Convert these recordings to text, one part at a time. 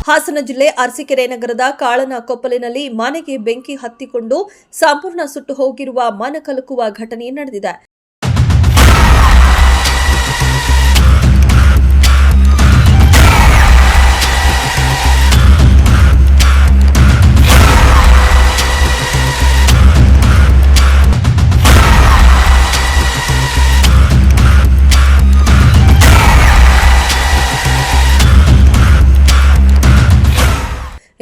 ಹಾಸನ ಜಿಲ್ಲೆ ಅರಸೀಕೆರೆ ನಗರದ ಕಾಳನಕೊಪ್ಪಲಿನಲ್ಲಿ ಮನೆಗೆ ಬೆಂಕಿ ಹತ್ತಿಕೊಂಡು ಸಂಪೂರ್ಣ ಸುಟ್ಟು ಹೋಗಿರುವ ಮನಕಲಕುವ ಘಟನೆ ನಡೆದಿದೆ.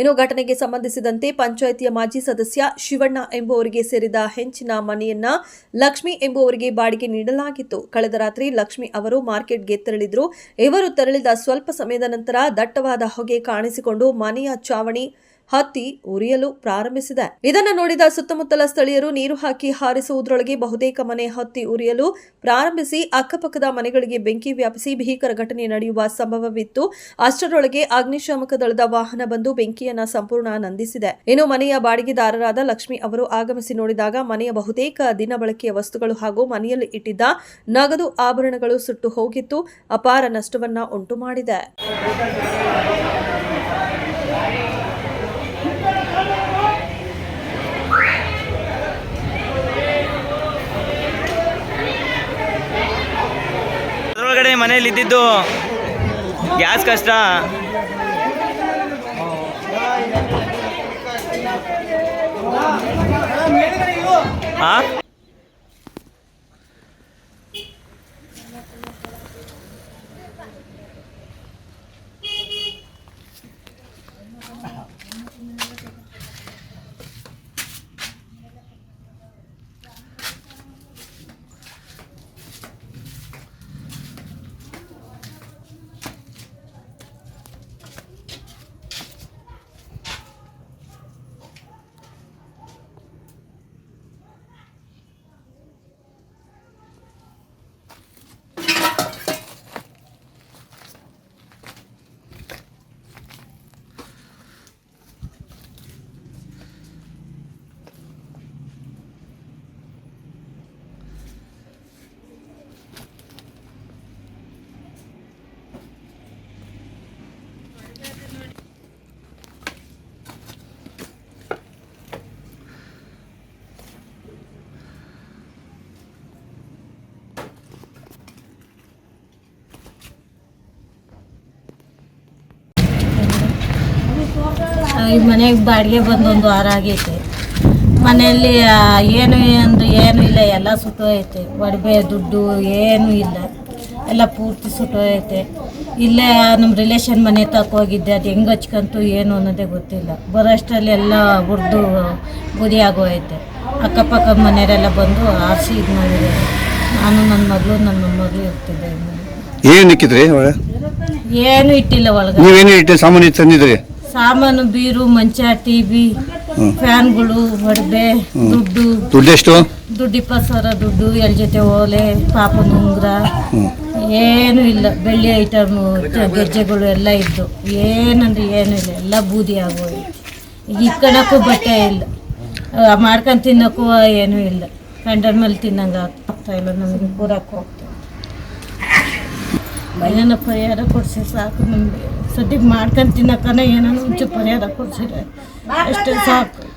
ಇನ್ನು ಘಟನೆಗೆ ಸಂಬಂಧಿಸಿದಂತೆ ಪಂಚಾಯಿತಿಯ ಮಾಜಿ ಸದಸ್ಯ ಶಿವಣ್ಣ ಎಂಬುವರಿಗೆ ಸೇರಿದ ಹೆಂಚಿನ ಮನೆಯನ್ನ ಲಕ್ಷ್ಮಿ ಎಂಬುವರಿಗೆ ಬಾಡಿಗೆ ನೀಡಲಾಗಿತ್ತು. ಕಳೆದ ರಾತ್ರಿ ಲಕ್ಷ್ಮಿ ಅವರು ಮಾರ್ಕೆಟ್ಗೆ ತೆರಳಿದ್ರು. ಇವರು ತೆರಳಿದ ಸ್ವಲ್ಪ ಸಮಯದ ನಂತರ ದಟ್ಟವಾದ ಹೊಗೆ ಕಾಣಿಸಿಕೊಂಡು ಮನೆಯ ಚಾವಣಿ ಹತ್ತಿ ಉರಿಯಲು ಪ್ರಾರಂಭಿಸಿದೆ. ಇದನ್ನು ನೋಡಿದ ಸುತ್ತಮುತ್ತಲ ಸ್ಥಳೀಯರು ನೀರು ಹಾಕಿ ಹಾರಿಸುವುದರೊಳಗೆ ಬಹುತೇಕ ಮನೆ ಹತ್ತಿ ಉರಿಯಲು ಪ್ರಾರಂಭಿಸಿ ಅಕ್ಕಪಕ್ಕದ ಮನೆಗಳಿಗೆ ಬೆಂಕಿ ವ್ಯಾಪಿಸಿ ಭೀಕರ ಘಟನೆ ನಡೆಯುವ ಸಂಭವವಿತ್ತು. ಅಷ್ಟರೊಳಗೆ ಅಗ್ನಿಶಾಮಕ ದಳದ ವಾಹನ ಬಂದು ಬೆಂಕಿಯನ್ನ ಸಂಪೂರ್ಣ ನಂದಿಸಿದೆ. ಇನ್ನು ಮನೆಯ ಬಾಡಿಗೆದಾರರಾದ ಲಕ್ಷ್ಮಿ ಅವರು ಆಗಮಿಸಿ ನೋಡಿದಾಗ ಮನೆಯ ಬಹುತೇಕ ದಿನ ಬಳಕೆಯ ವಸ್ತುಗಳು ಹಾಗೂ ಮನೆಯಲ್ಲಿ ಇಟ್ಟಿದ್ದ ನಗದು ಆಭರಣಗಳು ಸುಟ್ಟು ಹೋಗಿತ್ತು. ಅಪಾರ ನಷ್ಟವನ್ನ ಉಂಟು ಮಾಡಿದೆ. ಒಳಗಡೆ ಮನೇಲಿ ಇದ್ದಿದ್ದು ಗ್ಯಾಸ್ ಕಷ್ಟ. ಈ ಮನೆಗೆ ಬಾಡಿಗೆ ಬಂದು 1 ವಾರ ಆಗೈತೆ. ಮನೆಯಲ್ಲಿ ಏನು ಇಲ್ಲ, ಎಲ್ಲ ಸುಟ್ಟೋಯ್ತೆ. ಒಡವೆ ದುಡ್ಡು ಏನೂ ಇಲ್ಲ, ಎಲ್ಲ ಪೂರ್ತಿ ಸುಟ್ಟೋಯ್ತೆ. ಇಲ್ಲೇ ನಮ್ಮ ರಿಲೇಷನ್ ಮನೆ ಹೋಗಿದ್ದೆ, ಅದು ಹೆಂಗೆ ಹಚ್ಕಂತು ಏನು ಅನ್ನೋದೇ ಗೊತ್ತಿಲ್ಲ. ಬರೋಷ್ಟರಲ್ಲಿ ಎಲ್ಲ ಹುರಿದು ಬೂದಿ ಆಗೋಯ್ತೆ. ಅಕ್ಕಪಕ್ಕದ ಮನೆಯವರೆಲ್ಲ ಬಂದು ಆರಿಸಿ ಇದು ಮಾಡಿದ್ದಾರೆ. ನಾನು ನನ್ನ ಮೊಮ್ಮಗಳು ಇರ್ತಿದ್ದೆ. ಏನು ಇಟ್ಟಿಲ್ಲ ಒಳಗೆ. ಸಾಮಾನು ಬೀರು, ಮಂಚ, ಟಿವಿ, ಫ್ಯಾನ್ಗಳು, ಒಡವೆ, ದುಡ್ಡು 20,000 ದುಡ್ಡು, 2 ಜೊತೆ ಓಲೆ, ಪಾಪನ ಉಂಗುರ, ಏನು ಇಲ್ಲ. ಬೆಳ್ಳಿ ಐಟಮು, ಗೆಜ್ಜೆಗಳು ಎಲ್ಲ ಇದ್ದು ಏನಂದ್ರೆ ಏನೂ ಇಲ್ಲ, ಎಲ್ಲ ಬೂದಿ ಆಗೋಯ್ತು. ಇಕ್ಕಣಕ್ಕೂ ಬಟ್ಟೆ ಇಲ್ಲ, ಮಾಡ್ಕೊಂಡು ತಿನ್ನೋಕ್ಕೂ ಏನೂ ಇಲ್ಲ. ಕಂಡರ ಮೇಲೆ ತಿನ್ನಂಗೆ ಆಗ್ತಾ ಇಲ್ಲ. ನಮಗೆ ಕೂರಕ್ಕೆ ಹೋಗ್ತಾ ಏನೋ ಪರಿಹಾರ ಕೊಡಿಸಿ ಸಾಕು. ನಮಗೆ ಸದ್ಯಕ್ಕೆ ಮಾಡ್ಕೊಂಡು ತಿನ್ನಕ್ಕನ ಏನೋ ಒಂಚೂರು ಪರಿಹಾರ ಕೊಡಿಸಿದ್ರೆ ಅಷ್ಟೇ ಸಾಕು.